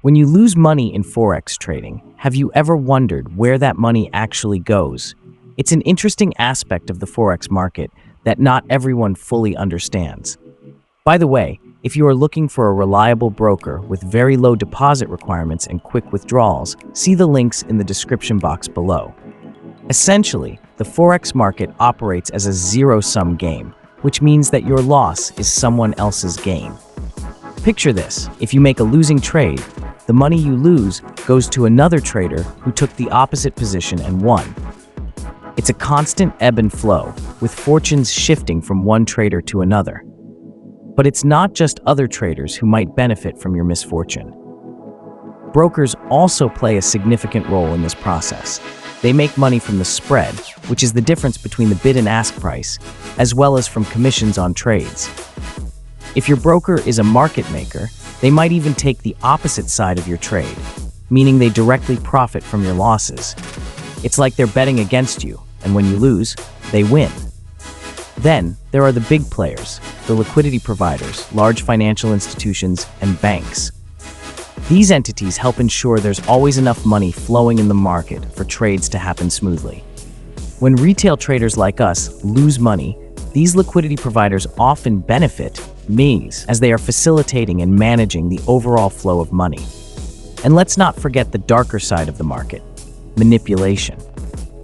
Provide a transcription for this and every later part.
When you lose money in Forex trading, have you ever wondered where that money actually goes? It's an interesting aspect of the Forex market that not everyone fully understands. By the way, if you are looking for a reliable broker with very low deposit requirements and quick withdrawals, see the links in the description box below. Essentially, the Forex market operates as a zero-sum game, which means that your loss is someone else's gain. Picture this: if you make a losing trade, the money you lose goes to another trader who took the opposite position and won. It's a constant ebb and flow, with fortunes shifting from one trader to another. But it's not just other traders who might benefit from your misfortune. Brokers also play a significant role in this process. They make money from the spread, which is the difference between the bid and ask price, as well as from commissions on trades. If your broker is a market maker, they might even take the opposite side of your trade, meaning they directly profit from your losses. It's like they're betting against you, and when you lose, they win. Then, there are the big players, the liquidity providers, large financial institutions, and banks. These entities help ensure there's always enough money flowing in the market for trades to happen smoothly. When retail traders like us lose money, these liquidity providers often benefit, as they are facilitating and managing the overall flow of money. And let's not forget the darker side of the market: manipulation.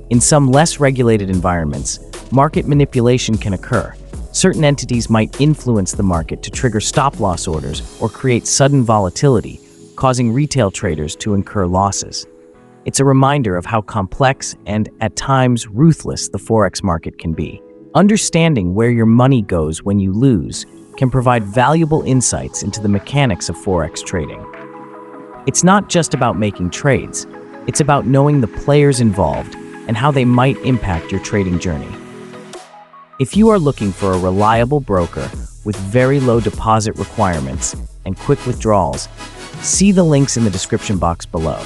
In some less regulated environments, market manipulation can occur. Certain entities might influence the market to trigger stop-loss orders or create sudden volatility, causing retail traders to incur losses. It's a reminder of how complex and, at times, ruthless the Forex market can be. Understanding where your money goes when you lose can provide valuable insights into the mechanics of Forex trading. It's not just about making trades, it's about knowing the players involved and how they might impact your trading journey. If you are looking for a reliable broker with very low deposit requirements and quick withdrawals, see the links in the description box below.